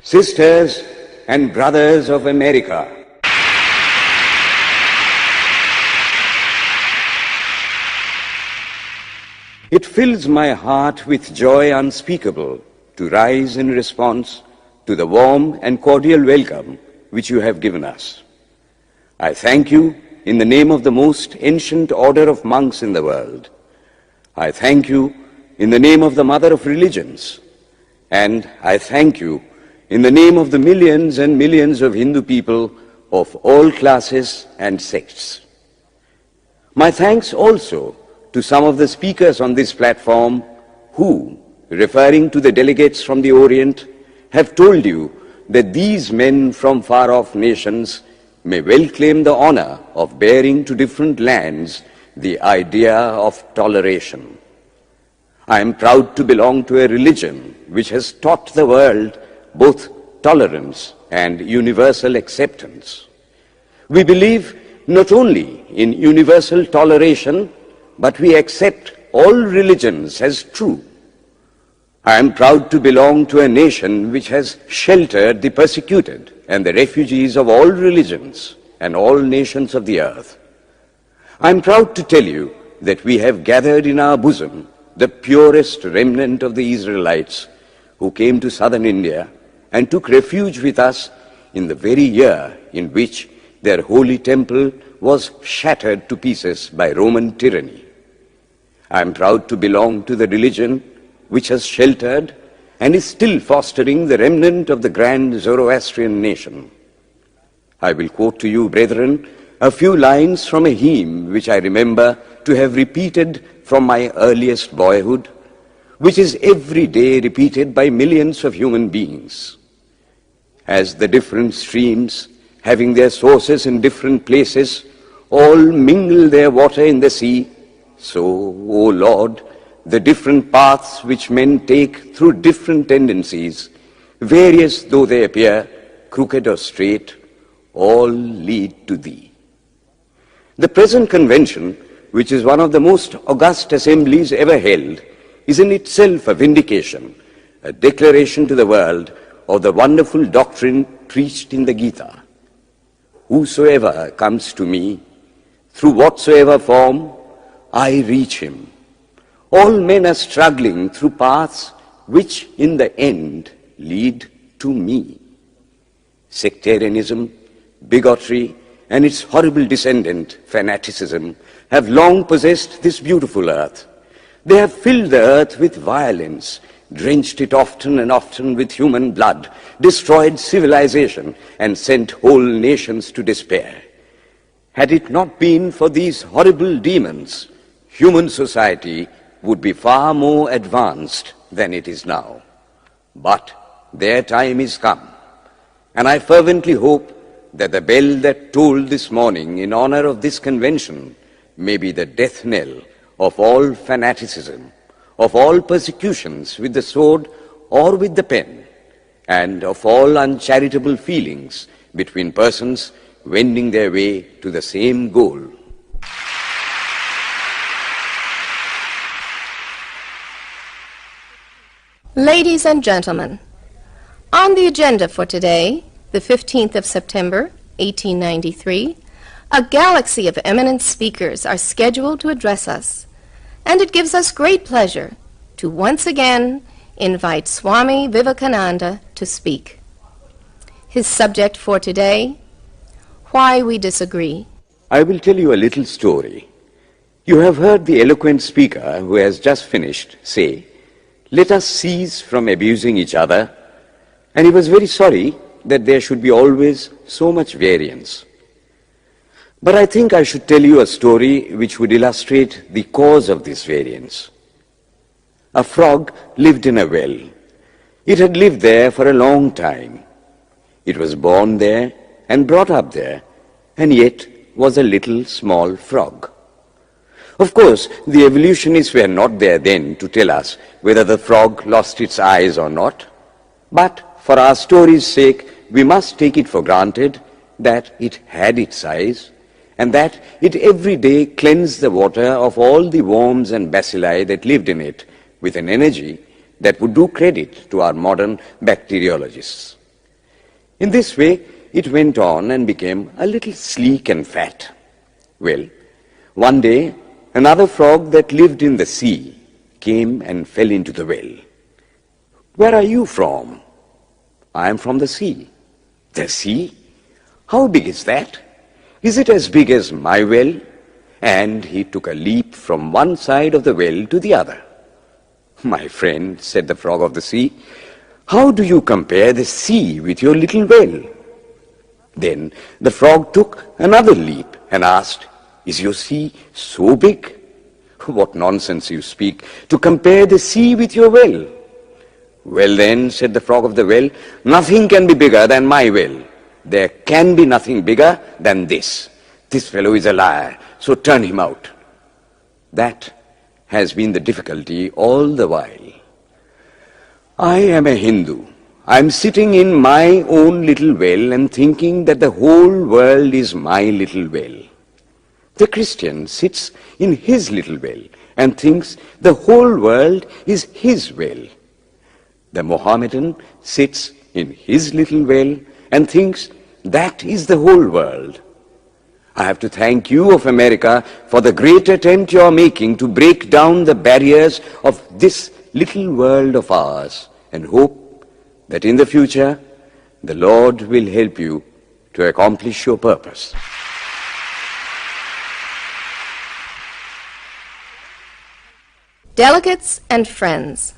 Sisters and brothers of America, it fills my heart with joy unspeakable to rise in response to the warm and cordial welcome which you have given us. I thank you in the name of the most ancient order of monks in the world. I thank you in the name of the mother of religions. And I thank you in the name of the millions and millions of Hindu people of all classes and sects. My thanks also to some of the speakers on this platform who, referring to the delegates from the Orient, have told you that these men from far-off nations may well claim the honor of bearing to different lands the idea of toleration. I am proud to belong to a religion which has taught the world both tolerance and universal acceptance. We believe not only in universal toleration, but we accept all religions as true. I am proud to belong to a nation which has sheltered the persecuted and the refugees of all religions and all nations of the earth. I am proud to tell you that we have gathered in our bosom the purest remnant of the Israelites who came to southern India and took refuge with us in the very year in which their holy temple was shattered to pieces by Roman tyranny. I am proud to belong to the religion which has sheltered and is still fostering the remnant of the grand Zoroastrian nation. I will quote to you, brethren, a few lines from a hymn which I remember to have repeated from my earliest boyhood, which is every day repeated by millions of human beings. As the different streams, having their sources in different places, all mingle their water in the sea, so, O Lord, the different paths which men take through different tendencies, various though they appear, crooked or straight, all lead to Thee. The present convention, which is one of the most august assemblies ever held, is in itself a vindication, a declaration to the world of the wonderful doctrine preached in the Gita. Whosoever comes to me, through whatsoever form, I reach him. All men are struggling through paths which in the end lead to me. Sectarianism, bigotry, and its horrible descendant, fanaticism, have long possessed this beautiful earth. They have filled the earth with violence, drenched it often and often with human blood, destroyed civilization, and sent whole nations to despair. Had it not been for these horrible demons, human society would be far more advanced than it is now. But their time is come, and I fervently hope that the bell that tolled this morning in honor of this convention may be the death knell of all fanaticism, of all persecutions with the sword or with the pen, and of all uncharitable feelings between persons wending their way to the same goal. Ladies and gentlemen, on the agenda for today, the 15th of September, 1893, a galaxy of eminent speakers are scheduled to address us, and it gives us great pleasure to once again invite Swami Vivekananda to speak. His subject for today, Why We Disagree. I will tell you a little story. You have heard the eloquent speaker who has just finished say, "Let us cease from abusing each other," and he was very sorry that there should be always so much variance. But I think I should tell you a story which would illustrate the cause of this variance. A frog lived in a well. It had lived there for a long time. It was born there and brought up there, and yet was a little small frog. Of course, the evolutionists were not there then to tell us whether the frog lost its eyes or not. But for our story's sake, we must take it for granted that it had its eyes, and that it every day cleansed the water of all the worms and bacilli that lived in it with an energy that would do credit to our modern bacteriologists. In this way, it went on and became a little sleek and fat. Well, one day, another frog that lived in the sea came and fell into the well. Where are you from? I am from the sea. The sea? How big is that? Is it as big as my well? And he took a leap from one side of the well to the other. My friend, said the frog of the sea, how do you compare the sea with your little well? Then the frog took another leap and asked, is your sea so big? What nonsense you speak, to compare the sea with your well. Well then, said the frog of the well, nothing can be bigger than my well. There can be nothing bigger than this. This fellow is a liar, so turn him out. That has been the difficulty all the while. I am a Hindu. I am sitting in my own little well and thinking that the whole world is my little well. The Christian sits in his little well and thinks the whole world is his well. The Mohammedan sits in his little well and thinks that is the whole world. I have to thank you of America for the great attempt you are making to break down the barriers of this little world of ours, and hope that in the future the Lord will help you to accomplish your purpose. Delegates and friends,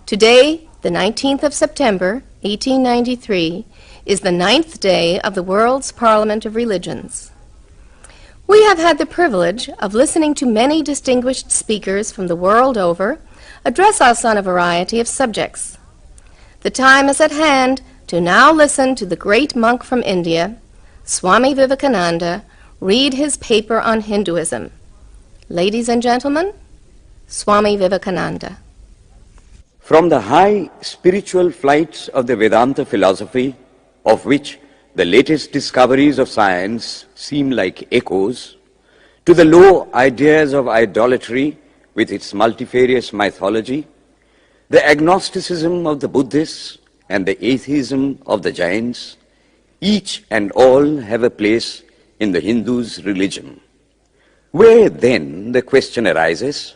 today, the 19th of September, 1893, is the 9th day of the World's Parliament of Religions. We have had the privilege of listening to many distinguished speakers from the world over address us on a variety of subjects. The time is at hand to now listen to the great monk from India, Swami Vivekananda, read his paper on Hinduism. Ladies and gentlemen, Swami Vivekananda. From the high spiritual flights of the Vedanta philosophy, of which the latest discoveries of science seem like echoes, to the low ideas of idolatry with its multifarious mythology, the agnosticism of the Buddhists and the atheism of the Jains, each and all have a place in the Hindu's religion. Where then, the question arises,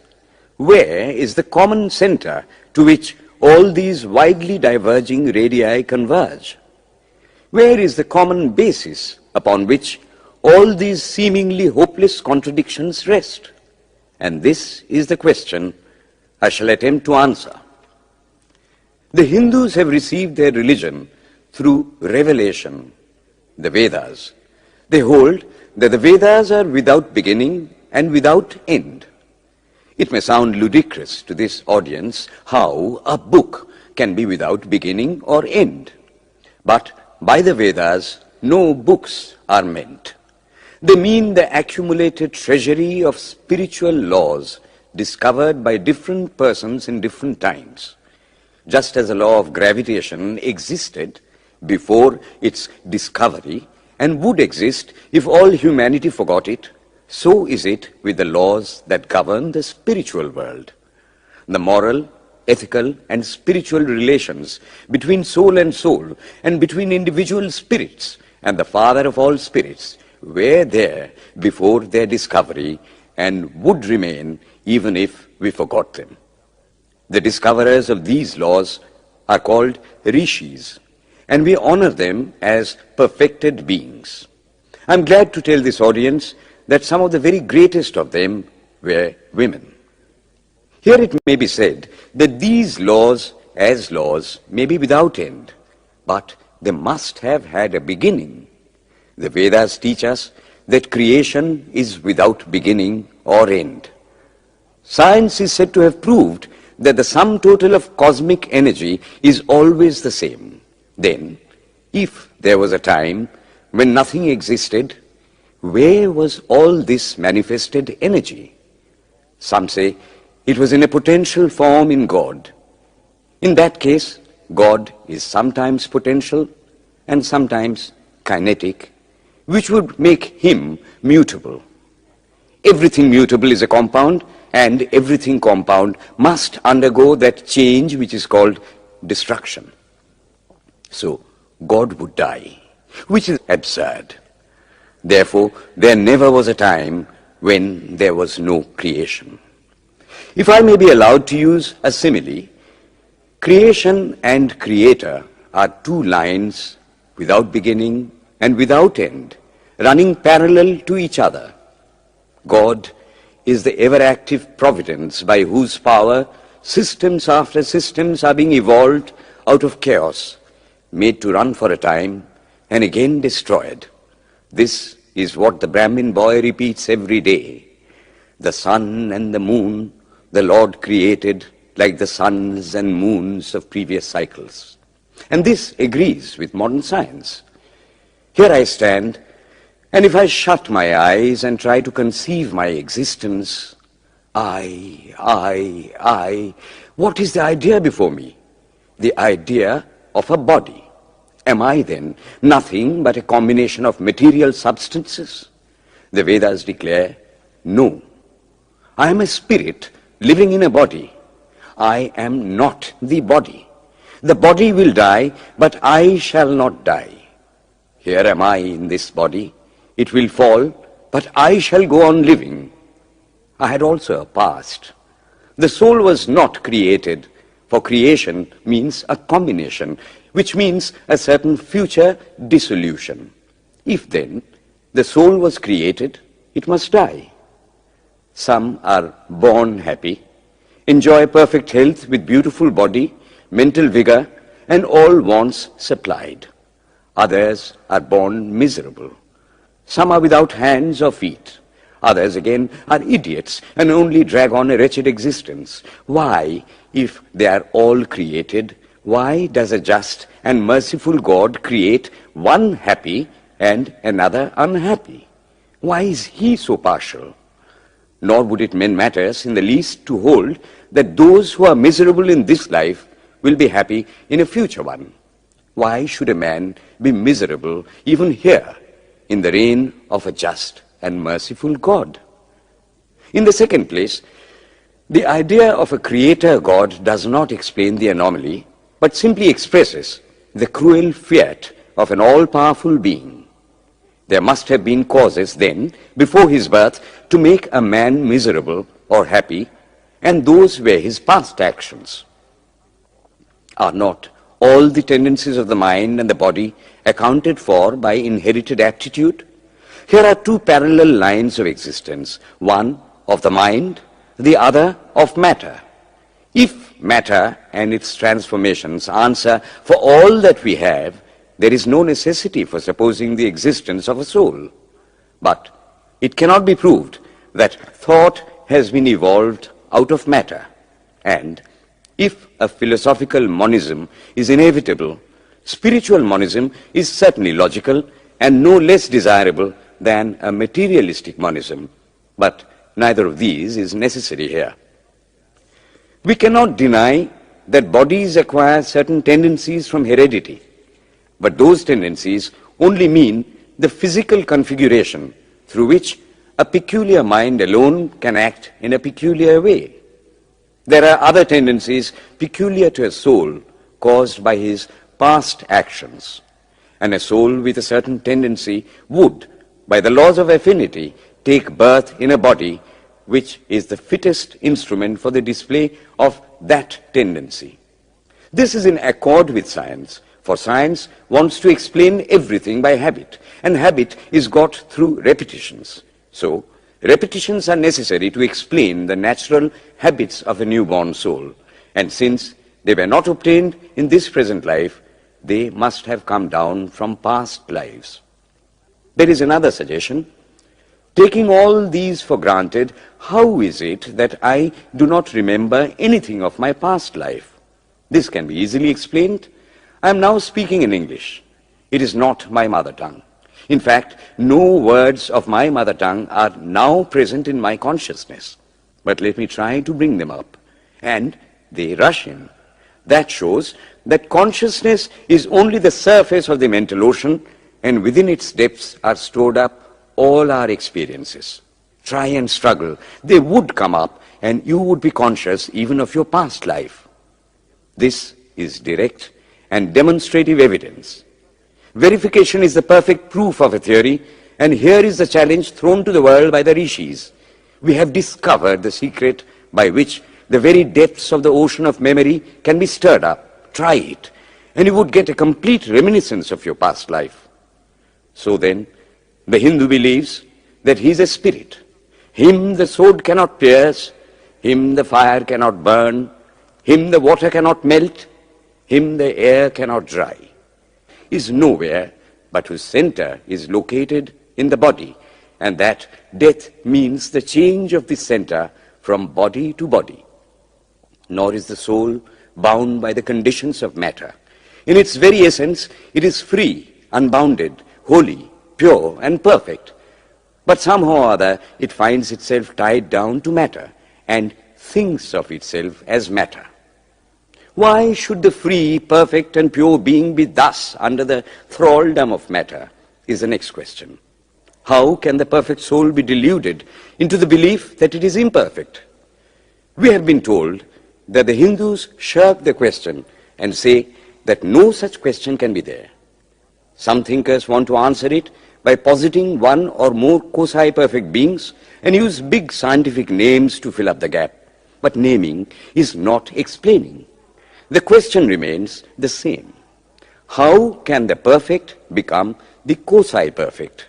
where is the common center to which all these widely diverging radii converge? Where is the common basis upon which all these seemingly hopeless contradictions rest? And this is the question I shall attempt to answer. The Hindus have received their religion through revelation, the Vedas. They hold that the Vedas are without beginning and without end. It may sound ludicrous to this audience how a book can be without beginning or end. But by the Vedas, no books are meant. They mean the accumulated treasury of spiritual laws discovered by different persons in different times. Just as the law of gravitation existed before its discovery and would exist if all humanity forgot it, so is it with the laws that govern the spiritual world. The moral, ethical and spiritual relations between soul and between individual spirits and the Father of all spirits were there before their discovery and would remain even if we forgot them. The discoverers of these laws are called rishis, and we honor them as perfected beings. I'm glad to tell this audience that some of the very greatest of them were women. Here it may be said that these laws, as laws, may be without end, but they must have had a beginning. The Vedas teach us that creation is without beginning or end. Science is said to have proved that the sum total of cosmic energy is always the same. Then, if there was a time when nothing existed, where was all this manifested energy? Some say it was in a potential form in God. In that case, God is sometimes potential and sometimes kinetic, which would make him mutable. Everything mutable is a compound, and everything compound must undergo that change which is called destruction. So, God would die, which is absurd. Therefore, there never was a time when there was no creation. If I may be allowed to use a simile, creation and creator are two lines without beginning and without end, running parallel to each other. God is the ever-active providence by whose power systems after systems are being evolved out of chaos, made to run for a time and again destroyed. This is what the Brahmin boy repeats every day. The sun and the moon the Lord created like the suns and moons of previous cycles. And this agrees with modern science. Here I stand, and if I shut my eyes and try to conceive my existence, I, what is the idea before me? The idea of a body. Am I then nothing but a combination of material substances? The Vedas declare, no. I am a spirit living in a body. I am not the body. The body will die, but I shall not die. Here am I in this body. It will fall, but I shall go on living. I had also a past. The soul was not created, for creation means a combination, which means a certain future dissolution. If then the soul was created, it must die. Some are born happy, enjoy perfect health with beautiful body, mental vigor, and all wants supplied. Others are born miserable. Some are without hands or feet. Others again are idiots and only drag on a wretched existence. Why, if they are all created, why does a just and merciful God create one happy and another unhappy? Why is he so partial? Nor would it mend matters in the least to hold that those who are miserable in this life will be happy in a future one. Why should a man be miserable even here in the reign of a just and merciful God? In the second place, the idea of a creator God does not explain the anomaly, but simply expresses the cruel fiat of an all-powerful being. There must have been causes then, before his birth, to make a man miserable or happy, and those were his past actions. Are not all the tendencies of the mind and the body accounted for by inherited aptitude? Here are two parallel lines of existence, one of the mind, the other of matter. If matter and its transformations answer for all that we have, there is no necessity for supposing the existence of a soul. But it cannot be proved that thought has been evolved out of matter. And if a philosophical monism is inevitable, spiritual monism is certainly logical and no less desirable than a materialistic monism. But neither of these is necessary here. We cannot deny that bodies acquire certain tendencies from heredity, but those tendencies only mean the physical configuration through which a peculiar mind alone can act in a peculiar way. There are other tendencies peculiar to a soul caused by his past actions, and a soul with a certain tendency would, by the laws of affinity, take birth in a body which is the fittest instrument for the display of that tendency. This is in accord with science, for science wants to explain everything by habit, and habit is got through repetitions. So, repetitions are necessary to explain the natural habits of a newborn soul, and since they were not obtained in this present life, they must have come down from past lives. There is another suggestion. Taking all these for granted, how is it that I do not remember anything of my past life? This can be easily explained. I am now speaking in English. It is not my mother tongue. In fact, no words of my mother tongue are now present in my consciousness. But let me try to bring them up. And they rush in. That shows that consciousness is only the surface of the mental ocean, and within its depths are stored up all our experiences. Try and struggle. They would come up, and you would be conscious even of your past life. This is direct and demonstrative evidence. Verification is the perfect proof of a theory, and here is the challenge thrown to the world by the rishis. We have discovered the secret by which the very depths of the ocean of memory can be stirred up. Try it, and you would get a complete reminiscence of your past life. So then, the Hindu believes that he is a spirit. Him the sword cannot pierce, him the fire cannot burn, him the water cannot melt, him the air cannot dry. He is nowhere but whose center is located in the body, and that death means the change of the center from body to body. Nor is the soul bound by the conditions of matter. In its very essence, it is free, unbounded, holy, pure, and perfect. But somehow or other, it finds itself tied down to matter and thinks of itself as matter. Why should the free, perfect, and pure being be thus under the thraldom of matter is the next question. How can the perfect soul be deluded into the belief that it is imperfect? We have been told that the Hindus shirk the question and say that no such question can be there. Some thinkers want to answer it by positing one or more quasi-perfect beings and use big scientific names to fill up the gap. But naming is not explaining. The question remains the same. How can the perfect become the quasi-perfect?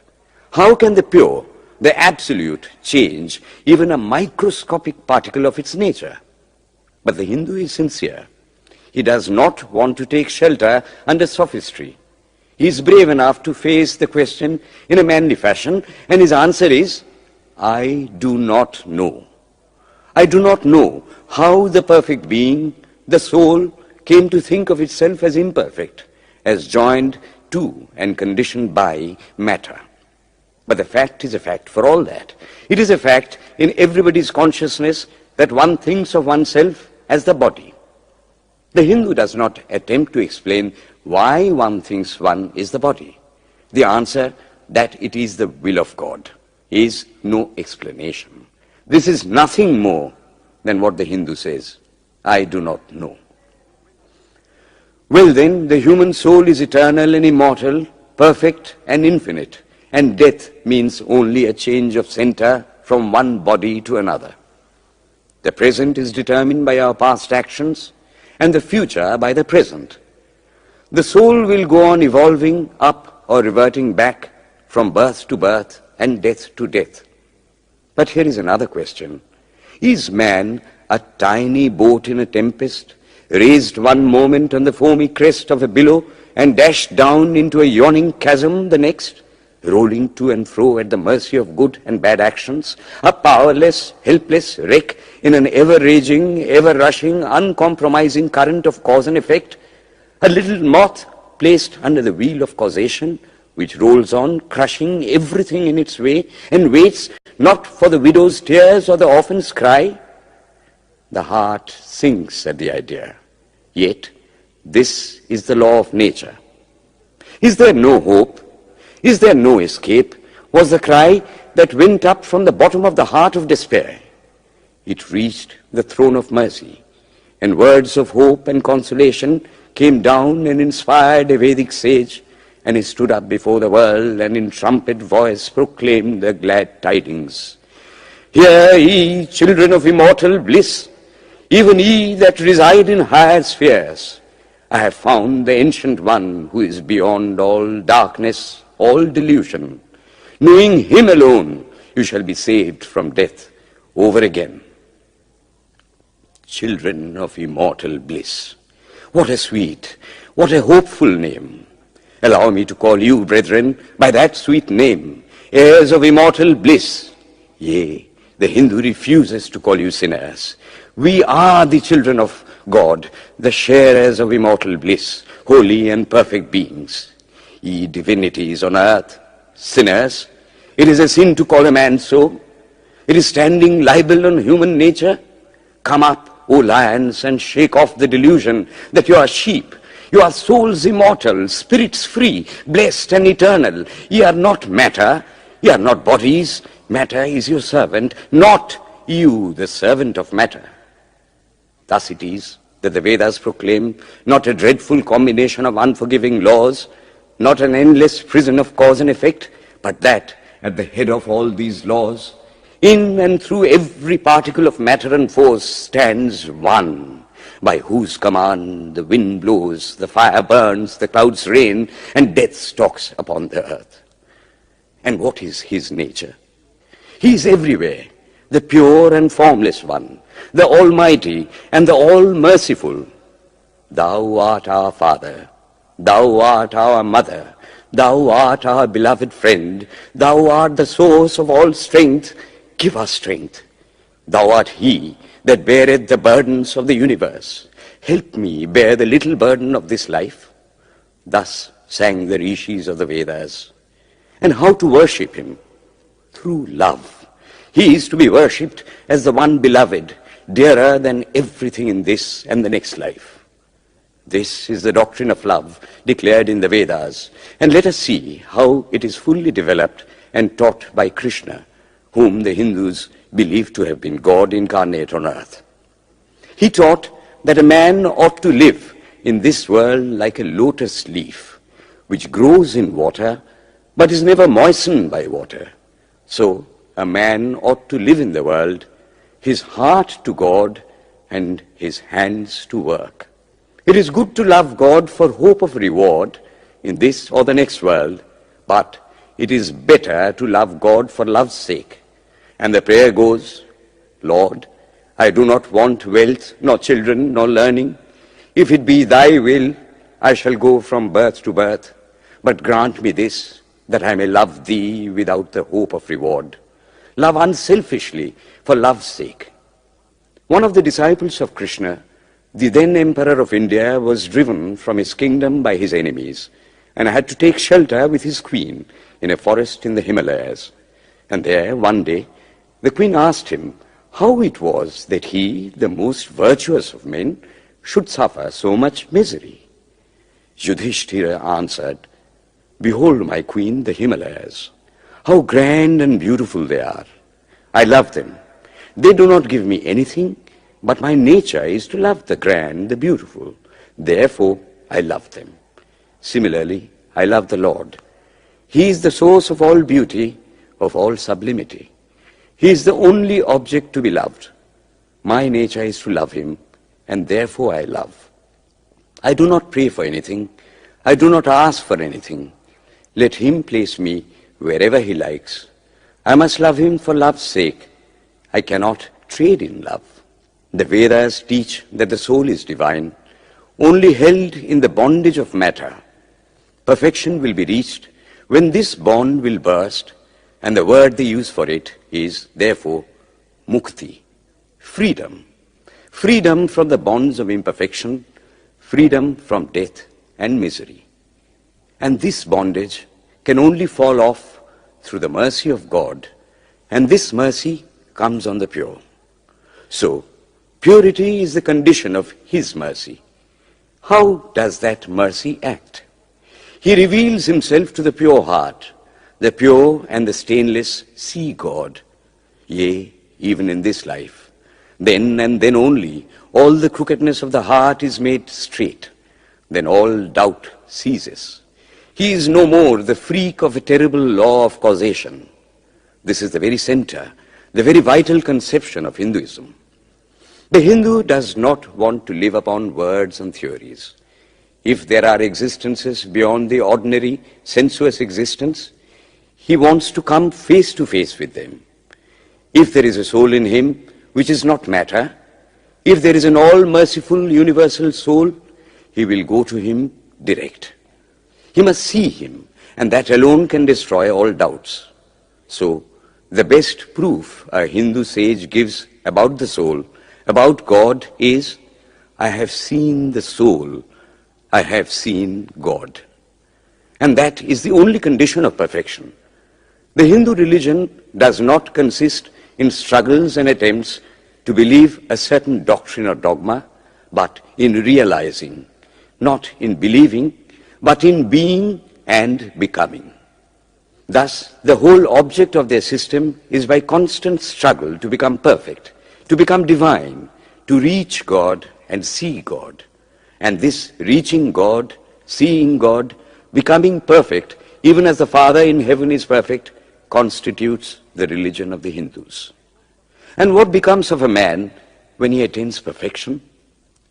How can the pure, the absolute, change even a microscopic particle of its nature? But the Hindu is sincere. He does not want to take shelter under sophistry. He is brave enough to face the question in a manly fashion, and his answer is, I do not know. I do not know how the perfect being, the soul, came to think of itself as imperfect, as joined to and conditioned by matter. But the fact is a fact for all that. It is a fact in everybody's consciousness that one thinks of oneself as the body. The Hindu does not attempt to explain why one thinks one is the body. The answer, that it is the will of God, is no explanation. This is nothing more than what the Hindu says, I do not know. Well then, the human soul is eternal and immortal, perfect and infinite, and death means only a change of center from one body to another. The present is determined by our past actions, and the future by the present. The soul will go on evolving up or reverting back from birth to birth and death to death. But here is another question. Is man a tiny boat in a tempest, raised one moment on the foamy crest of a billow and dashed down into a yawning chasm the next, rolling to and fro at the mercy of good and bad actions, a powerless, helpless wreck in an ever-raging, ever-rushing, uncompromising current of cause and effect, a little moth placed under the wheel of causation, which rolls on, crushing everything in its way, and waits not for the widow's tears or the orphan's cry? The heart sinks at the idea. Yet, this is the law of nature. Is there no hope? Is there no escape? Was the cry that went up from the bottom of the heart of despair. It reached the throne of mercy, and words of hope and consolation came down and inspired a Vedic sage, and he stood up before the world and in trumpet voice proclaimed the glad tidings. Hear ye, children of immortal bliss, even ye that reside in higher spheres. I have found the ancient one who is beyond all darkness, all delusion. Knowing him alone, you shall be saved from death over again. Children of immortal bliss. What a sweet, what a hopeful name. Allow me to call you, brethren, by that sweet name, heirs of immortal bliss. Yea, the Hindu refuses to call you sinners. We are the children of God, the sharers of immortal bliss, holy and perfect beings. Ye divinities on earth, sinners, it is a sin to call a man so. It is standing libel on human nature. Come up, O lions, and shake off the delusion that you are sheep. You are souls immortal, spirits free, blessed and eternal. Ye are not matter, ye are not bodies. Matter is your servant, not you the servant of matter. Thus it is that the Vedas proclaim not a dreadful combination of unforgiving laws, not an endless prison of cause and effect, but that at the head of all these laws, in and through every particle of matter and force stands one, by whose command the wind blows, the fire burns, the clouds rain, and death stalks upon the earth. And what is his nature? He is everywhere, the pure and formless one, the Almighty and the All-Merciful. Thou art our Father, thou art our Mother, thou art our beloved friend, thou art the source of all strength. Give us strength. Thou art he that beareth the burdens of the universe. Help me bear the little burden of this life. Thus sang the rishis of the Vedas. And how to worship him? Through love. He is to be worshipped as the one beloved, dearer than everything in this and the next life. This is the doctrine of love declared in the Vedas, and let us see how it is fully developed and taught by Krishna, whom the Hindus believe to have been God incarnate on earth. He taught that a man ought to live in this world like a lotus leaf, which grows in water but is never moistened by water. So a man ought to live in the world, his heart to God and his hands to work. It is good to love God for hope of reward in this or the next world, but it is better to love God for love's sake. And the prayer goes, Lord, I do not want wealth, nor children, nor learning. If it be thy will, I shall go from birth to birth. But grant me this, that I may love thee without the hope of reward. Love unselfishly for love's sake. One of the disciples of Krishna, the then Emperor of India, was driven from his kingdom by his enemies and had to take shelter with his queen in a forest in the Himalayas. And there, one day, the queen asked him how it was that he, the most virtuous of men, should suffer so much misery. Yudhishthira answered, Behold, my queen, the Himalayas. How grand and beautiful they are. I love them. They do not give me anything, but my nature is to love the grand, the beautiful. Therefore, I love them. Similarly, I love the Lord. He is the source of all beauty, of all sublimity. He is the only object to be loved. My nature is to love him, and therefore I love. I do not pray for anything. I do not ask for anything. Let him place me wherever he likes. I must love him for love's sake. I cannot trade in love. The Vedas teach that the soul is divine, only held in the bondage of matter. Perfection will be reached when this bond will burst, and the word they use for it is, therefore, mukti, freedom. Freedom from the bonds of imperfection, freedom from death and misery. And this bondage can only fall off through the mercy of God, and this mercy comes on the pure. So, purity is the condition of his mercy. How does that mercy act? He reveals himself to the pure heart. The pure and the stainless see God, yea, even in this life. Then and then only all the crookedness of the heart is made straight. Then all doubt ceases. He is no more the freak of a terrible law of causation. This is the very center, the very vital conception of Hinduism. The Hindu does not want to live upon words and theories. If there are existences beyond the ordinary sensuous existence, he wants to come face to face with them. If there is a soul in him which is not matter, if there is an all-merciful universal soul, he will go to him direct. He must see him, and that alone can destroy all doubts. So, the best proof a Hindu sage gives about the soul, about God, is, I have seen the soul, I have seen God. And that is the only condition of perfection. The Hindu religion does not consist in struggles and attempts to believe a certain doctrine or dogma, but in realizing, not in believing, but in being and becoming. Thus, the whole object of their system is by constant struggle to become perfect, to become divine, to reach God and see God. And this reaching God, seeing God, becoming perfect, even as the Father in heaven is perfect, constitutes the religion of the Hindus. And what becomes of a man when he attains perfection?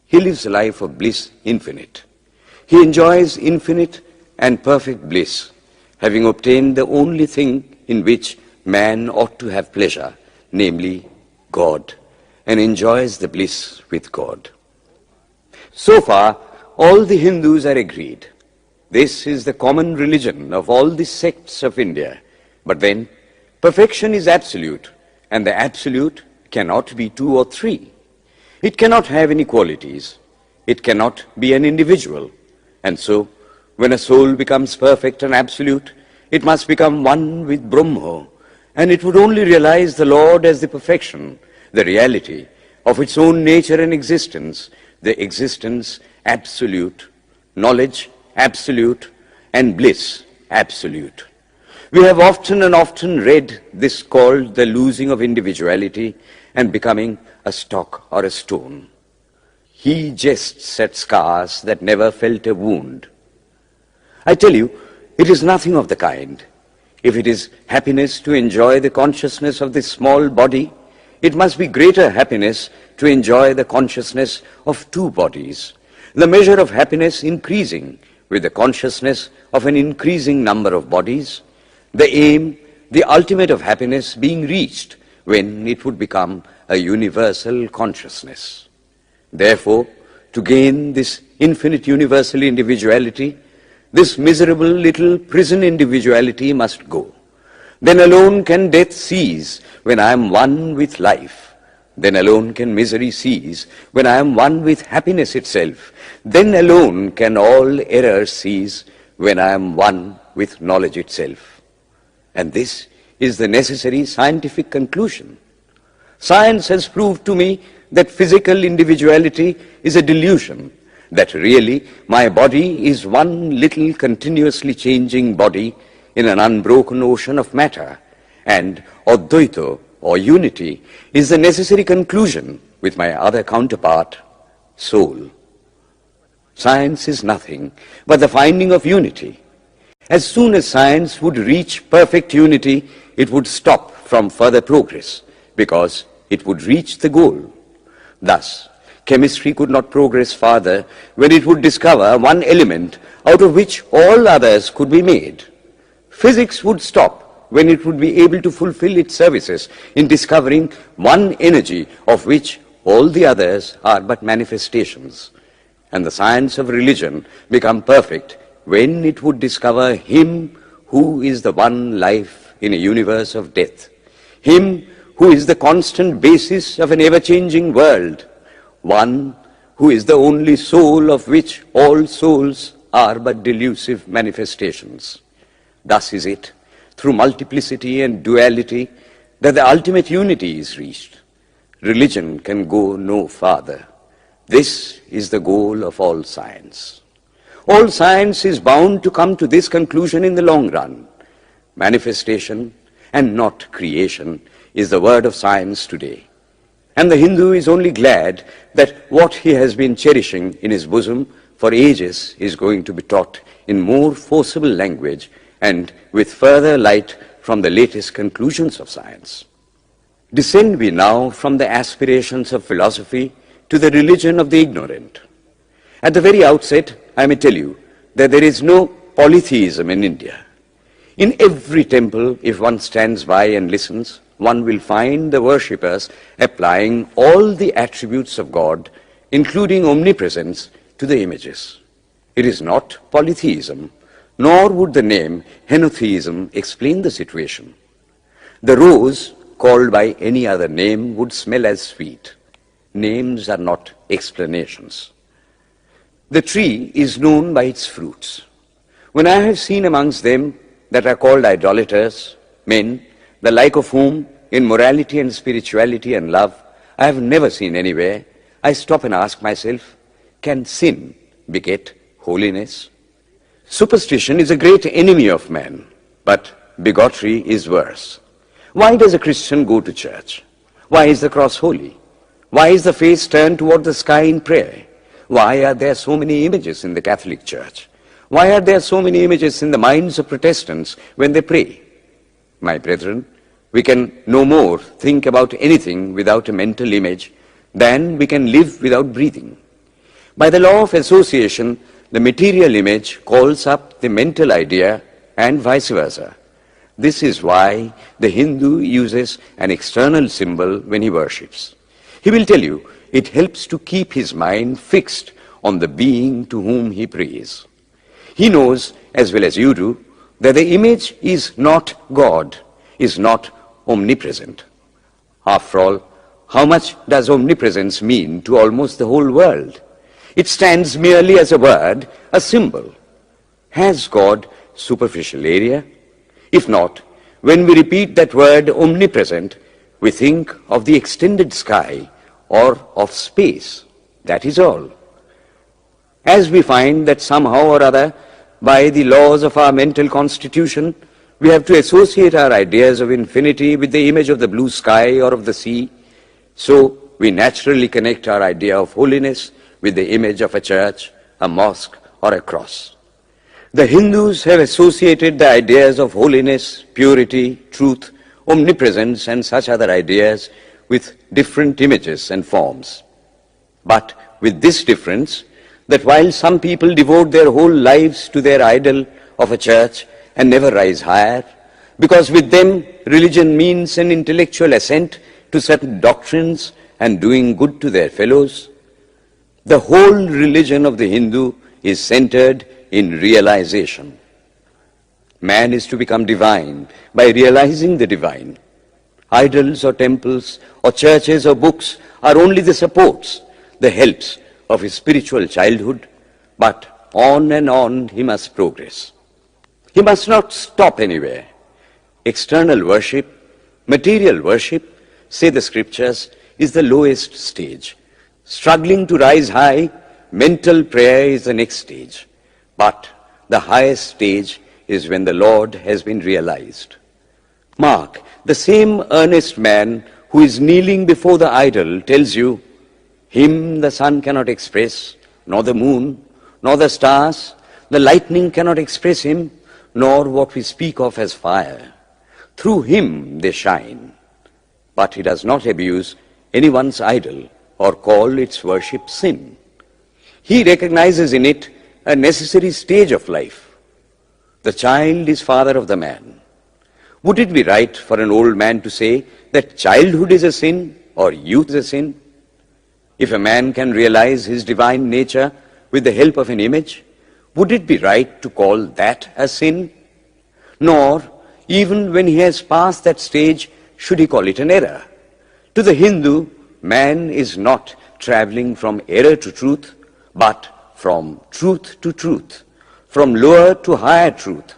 He lives a life of bliss infinite. He enjoys infinite and perfect bliss, having obtained the only thing in which man ought to have pleasure, namely God, and enjoys the bliss with God. So far, all the Hindus are agreed. This is the common religion of all the sects of India. But then, perfection is absolute, and the absolute cannot be two or three. It cannot have any qualities. It cannot be an individual. And so, when a soul becomes perfect and absolute, it must become one with Brahma, and it would only realize the Lord as the perfection, the reality of its own nature and existence, the existence absolute, knowledge absolute, and bliss absolute. We have often and often read this called the losing of individuality and becoming a stock or a stone. He jests at scars that never felt a wound. I tell you, it is nothing of the kind. If it is happiness to enjoy the consciousness of this small body, it must be greater happiness to enjoy the consciousness of two bodies, the measure of happiness increasing with the consciousness of an increasing number of bodies, the aim, the ultimate of happiness being reached when it would become a universal consciousness. Therefore, to gain this infinite universal individuality, this miserable little prison individuality must go. Then alone can death cease when I am one with life. Then alone can misery cease when I am one with happiness itself. Then alone can all error cease when I am one with knowledge itself. And this is the necessary scientific conclusion. Science has proved to me that physical individuality is a delusion, that really my body is one little continuously changing body in an unbroken ocean of matter, and Advaita, or unity, is the necessary conclusion with my other counterpart, soul. Science is nothing but the finding of unity. As soon as science would reach perfect unity, it would stop from further progress, because it would reach the goal. Thus, chemistry could not progress farther when it would discover one element out of which all others could be made. Physics would stop when it would be able to fulfill its services in discovering one energy of which all the others are but manifestations. And the science of religion become perfect when it would discover Him who is the one life in a universe of death, Him who is the constant basis of an ever-changing world, one who is the only soul of which all souls are but delusive manifestations. Thus is it, through multiplicity and duality, that the ultimate unity is reached. Religion can go no farther. This is the goal of all science. All science is bound to come to this conclusion in the long run. Manifestation and not creation is the word of science today. And the Hindu is only glad that what he has been cherishing in his bosom for ages is going to be taught in more forcible language and with further light from the latest conclusions of science. Descend we now from the aspirations of philosophy to the religion of the ignorant. At the very outset, I may tell you that there is no polytheism in India. In every temple, if one stands by and listens, one will find the worshippers applying all the attributes of God, including omnipresence, to the images. It is not polytheism, nor would the name henotheism explain the situation. The rose, called by any other name, would smell as sweet. Names are not explanations. The tree is known by its fruits. When I have seen amongst them that are called idolaters, men, the like of whom, in morality and spirituality and love, I have never seen anywhere, I stop and ask myself, can sin beget holiness? Superstition is a great enemy of man, but bigotry is worse. Why does a Christian go to church? Why is the cross holy? Why is the face turned toward the sky in prayer? Why are there so many images in the Catholic Church? Why are there so many images in the minds of Protestants when they pray? My brethren, we can no more think about anything without a mental image than we can live without breathing. By the law of association, the material image calls up the mental idea and vice versa. This is why the Hindu uses an external symbol when he worships. He will tell you it helps to keep his mind fixed on the being to whom he prays. He knows, as well as you do, that the image is not God, is not omnipresent. After all, how much does omnipresence mean to almost the whole world? It stands merely as a word, a symbol. Has God superficial area? If not, when we repeat that word omnipresent, we think of the extended sky or of space. That is all. As we find that somehow or other, by the laws of our mental constitution, we have to associate our ideas of infinity with the image of the blue sky or of the sea, so we naturally connect our idea of holiness with the image of a church, a mosque, or a cross. The Hindus have associated the ideas of holiness, purity, truth, omnipresence, and such other ideas with different images and forms. But with this difference, that while some people devote their whole lives to their idol of a church and never rise higher, because with them religion means an intellectual assent to certain doctrines and doing good to their fellows, the whole religion of the Hindu is centered in realization. Man is to become divine by realizing the divine. Idols or temples or churches or books are only the supports, the helps of his spiritual childhood, but on and on he must progress. He must not stop anywhere. External worship, material worship, say the scriptures, is the lowest stage. Struggling to rise high, mental prayer is the next stage. But the highest stage is when the Lord has been realized. Mark, the same earnest man who is kneeling before the idol tells you, him the sun cannot express, nor the moon, nor the stars, the lightning cannot express him, nor what we speak of as fire. Through him they shine. But he does not abuse anyone's idol or call its worship sin. He recognizes in it a necessary stage of life. The child is father of the man. Would it be right for an old man to say that childhood is a sin or youth is a sin? If a man can realize his divine nature with the help of an image, would it be right to call that a sin? Nor, even when he has passed that stage, should he call it an error. To the Hindu, man is not traveling from error to truth, but from truth to truth, from lower to higher truth.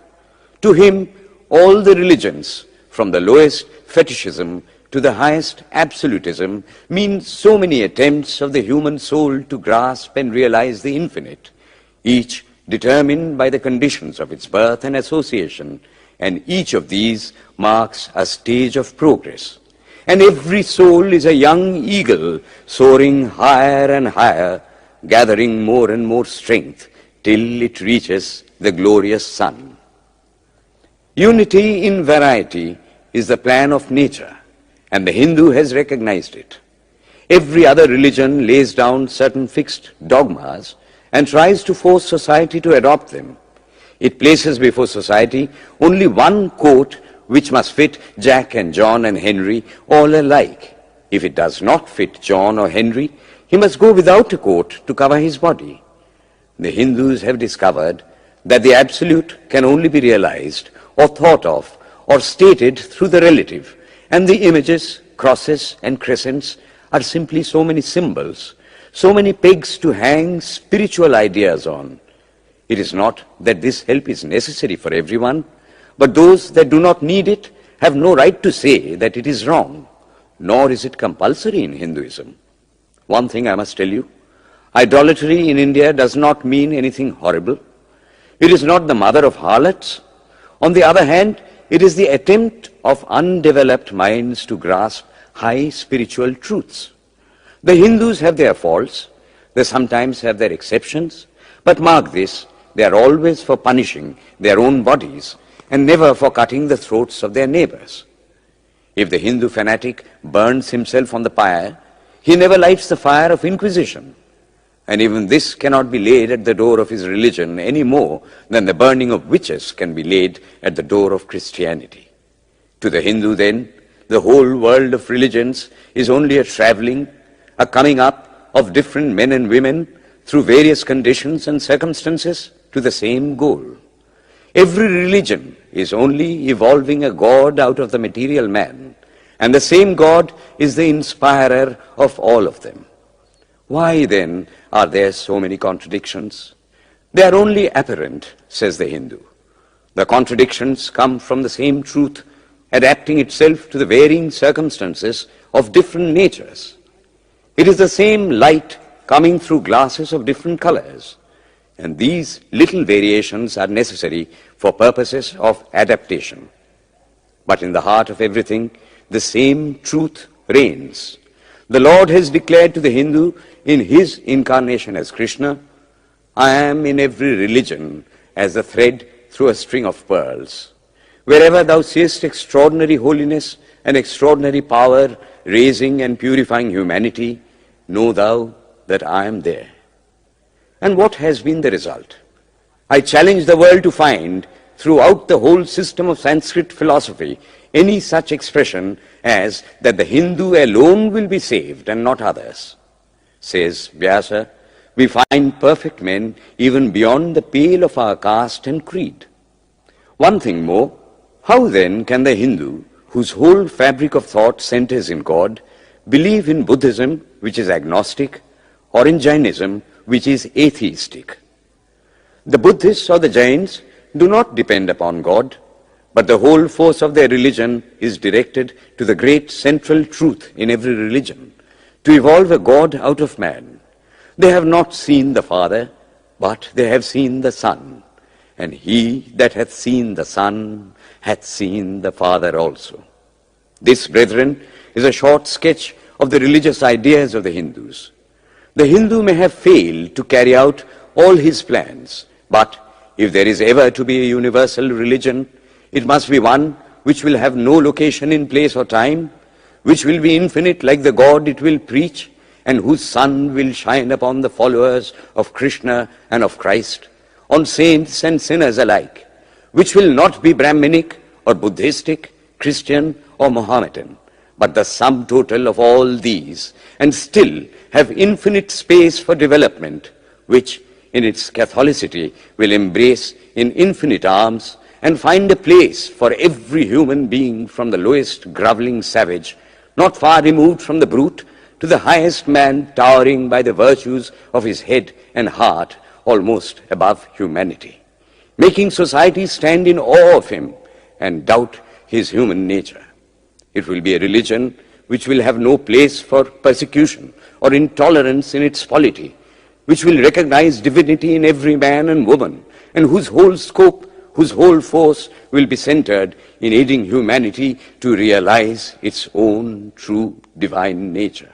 To him, all the religions, from the lowest fetishism to the highest absolutism, mean so many attempts of the human soul to grasp and realize the infinite, each determined by the conditions of its birth and association, and each of these marks a stage of progress. And every soul is a young eagle soaring higher and higher, gathering more and more strength till it reaches the glorious sun. Unity in variety is the plan of nature, and the Hindu has recognized it. Every other religion lays down certain fixed dogmas and tries to force society to adopt them. It places before society only one coat which must fit Jack and John and Henry all alike. If it does not fit John or Henry, he must go without a coat to cover his body. The Hindus have discovered that the absolute can only be realized or thought of or stated through the relative, and the images, crosses and crescents are simply so many symbols, so many pegs to hang spiritual ideas on. It is not that this help is necessary for everyone, but those that do not need it have no right to say that it is wrong, nor is it compulsory in Hinduism. One thing I must tell you, idolatry in India does not mean anything horrible. It is not the mother of harlots. On the other hand, it is the attempt of undeveloped minds to grasp high spiritual truths. The Hindus have their faults, they sometimes have their exceptions, but mark this, they are always for punishing their own bodies and never for cutting the throats of their neighbors. If the Hindu fanatic burns himself on the pyre, he never lights the fire of inquisition. And even this cannot be laid at the door of his religion any more than the burning of witches can be laid at the door of Christianity. To the Hindu, then, the whole world of religions is only a traveling, a coming up of different men and women through various conditions and circumstances to the same goal. Every religion is only evolving a God out of the material man, and the same God is the inspirer of all of them. Why then are there so many contradictions? They are only apparent, says the Hindu. The contradictions come from the same truth adapting itself to the varying circumstances of different natures. It is the same light coming through glasses of different colors, and these little variations are necessary for purposes of adaptation. But in the heart of everything, the same truth reigns. The Lord has declared to the Hindu in his incarnation as Krishna, I am in every religion as a thread through a string of pearls. Wherever thou seest extraordinary holiness and extraordinary power raising and purifying humanity, know thou that I am there. And what has been the result? I challenge the world to find throughout the whole system of Sanskrit philosophy any such expression as that the Hindu alone will be saved and not others. Says Vyasa, we find perfect men even beyond the pale of our caste and creed. One thing more, how then can the Hindu, whose whole fabric of thought centers in God, believe in Buddhism, which is agnostic, or in Jainism, which is atheistic? The Buddhists or the Jains do not depend upon God, but the whole force of their religion is directed to the great central truth in every religion, to evolve a God out of man. They have not seen the Father, but they have seen the Son, and he that hath seen the Son hath seen the Father also. This, brethren, is a short sketch of the religious ideas of the Hindus. The Hindu may have failed to carry out all his plans, but if there is ever to be a universal religion, it must be one which will have no location in place or time, which will be infinite like the God it will preach, and whose sun will shine upon the followers of Krishna and of Christ, on saints and sinners alike, which will not be Brahminic or Buddhistic, Christian or Mohammedan, but the sum total of all these, and still have infinite space for development, which in its Catholicity will embrace in infinite arms and find a place for every human being from the lowest groveling savage, not far removed from the brute, to the highest man towering by the virtues of his head and heart almost above humanity, making society stand in awe of him and doubt his human nature. It will be a religion which will have no place for persecution or intolerance in its polity, which will recognize divinity in every man and woman, and whose whole scope, whose whole force will be centered in aiding humanity to realize its own true divine nature.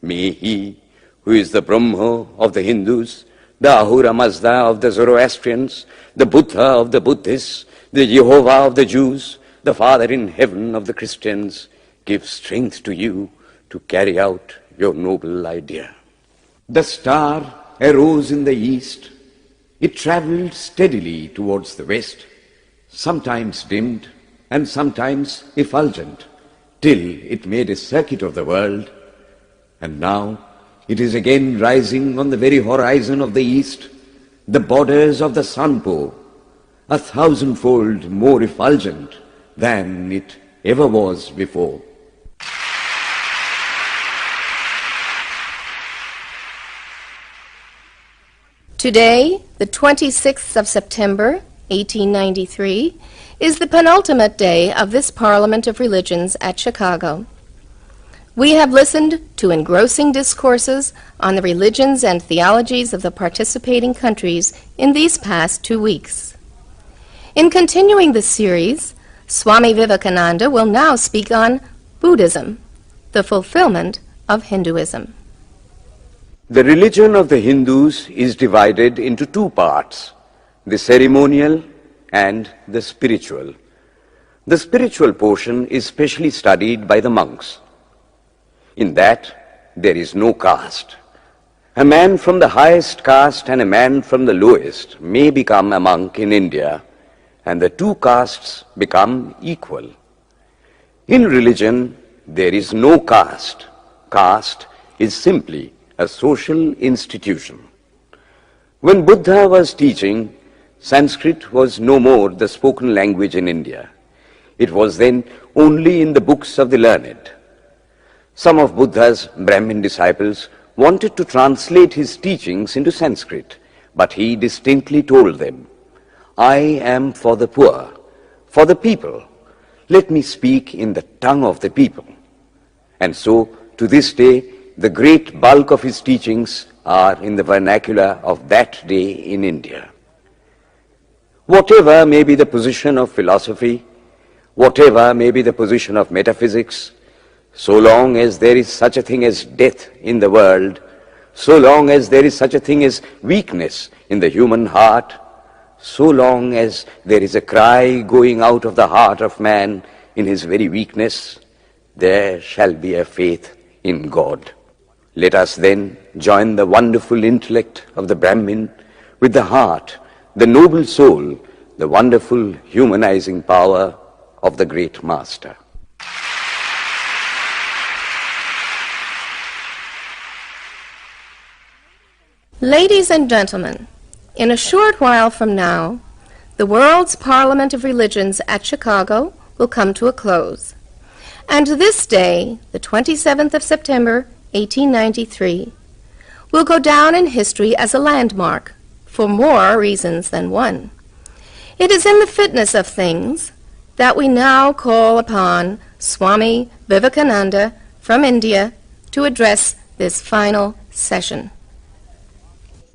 May he, who is the Brahma of the Hindus, the Ahura Mazda of the Zoroastrians, the Buddha of the Buddhists, the Jehovah of the Jews, the Father in heaven of the Christians, give strength to you to carry out your noble idea. The star arose in the east. It traveled steadily towards the west, sometimes dimmed and sometimes effulgent, till it made a circuit of the world. And now it is again rising on the very horizon of the east, the borders of the sun-pole, 1,000-fold more effulgent than it ever was before. Today, the 26th of September, 1893, is the penultimate day of this Parliament of Religions at Chicago. We have listened to engrossing discourses on the religions and theologies of the participating countries in these past 2 weeks. In continuing this series, Swami Vivekananda will now speak on Buddhism, the fulfillment of Hinduism. The religion of the Hindus is divided into two parts, the ceremonial and the spiritual. The spiritual portion is specially studied by the monks. In that, there is no caste. A man from the highest caste and a man from the lowest may become a monk in India, and the two castes become equal. In religion, there is no caste. Caste is simply a social institution. When Buddha was teaching, Sanskrit was no more the spoken language in India. It was then only in the books of the learned. Some of Buddha's Brahmin disciples wanted to translate his teachings into Sanskrit, but he distinctly told them, "I am for the poor, for the people. Let me speak in the tongue of the people." And so, to this day, the great bulk of his teachings are in the vernacular of that day in India. Whatever may be the position of philosophy, whatever may be the position of metaphysics, so long as there is such a thing as death in the world, so long as there is such a thing as weakness in the human heart, so long as there is a cry going out of the heart of man in his very weakness, there shall be a faith in God. Let us then join the wonderful intellect of the Brahmin with the heart, the noble soul, the wonderful humanizing power of the great Master. Ladies and gentlemen, in a short while from now, the World's Parliament of Religions at Chicago will come to a close. And this day, the 27th of September, 1893, will go down in history as a landmark for more reasons than one. It is in the fitness of things that we now call upon Swami Vivekananda from India to address this final session.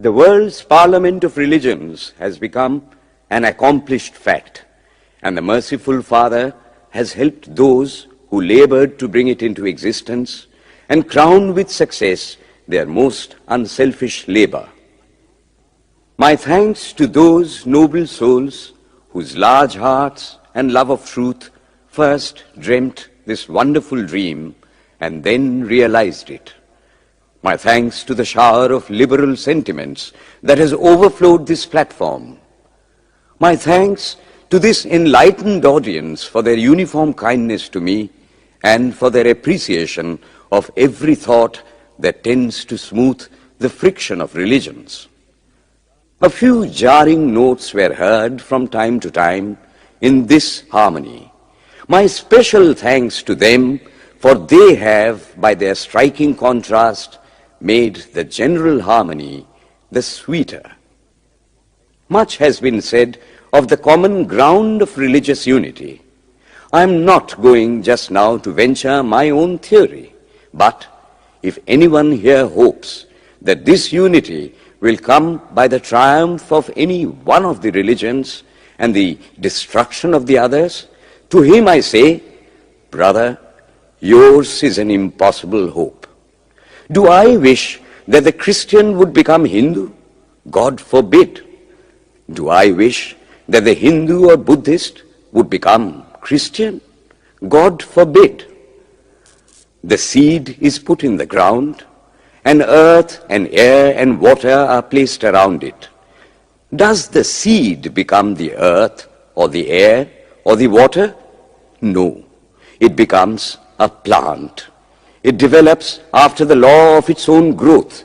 The world's parliament of religions has become an accomplished fact, and the merciful Father has helped those who labored to bring it into existence and crown with success their most unselfish labor. My thanks to those noble souls whose large hearts and love of truth first dreamt this wonderful dream and then realized it. My thanks to the shower of liberal sentiments that has overflowed this platform. My thanks to this enlightened audience for their uniform kindness to me and for their appreciation of every thought that tends to smooth the friction of religions. A few jarring notes were heard from time to time in this harmony. My special thanks to them, for they have, by their striking contrast, made the general harmony the sweeter. Much has been said of the common ground of religious unity. I am not going just now to venture my own theory, but if anyone here hopes that this unity will come by the triumph of any one of the religions and the destruction of the others, to him I say, brother, yours is an impossible hope. Do I wish that the Christian would become Hindu? God forbid. Do I wish that the Hindu or Buddhist would become Christian? God forbid. The seed is put in the ground, and earth and air and water are placed around it. Does the seed become the earth or the air or the water? No. It becomes a plant. It develops after the law of its own growth,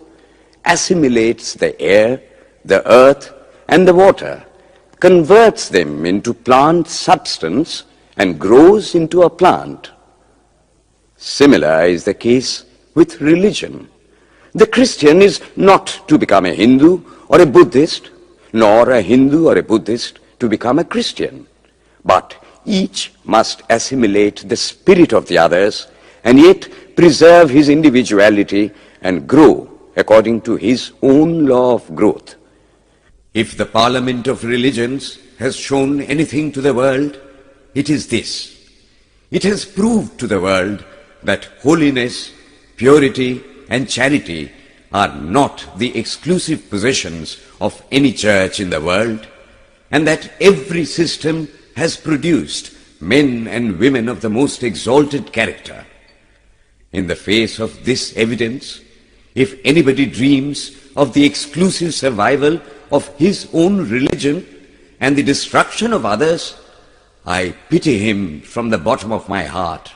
assimilates the air, the earth, and the water, converts them into plant substance, and grows into a plant. Similar is the case with religion. The Christian is not to become a Hindu or a Buddhist, nor a Hindu or a Buddhist to become a Christian, but each must assimilate the spirit of the others and yet preserve his individuality and grow according to his own law of growth. If the Parliament of Religions has shown anything to the world, it is this. It has proved to the world that holiness, purity, and charity are not the exclusive possessions of any church in the world, and that every system has produced men and women of the most exalted character. In the face of this evidence, if anybody dreams of the exclusive survival of his own religion and the destruction of others, I pity him from the bottom of my heart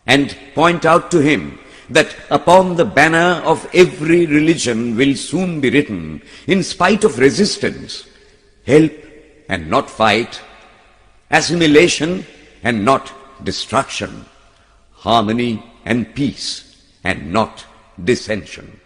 and point out to him that upon the banner of every religion will soon be written, in spite of resistance, help and not fight, assimilation and not destruction, harmony and peace and not dissension.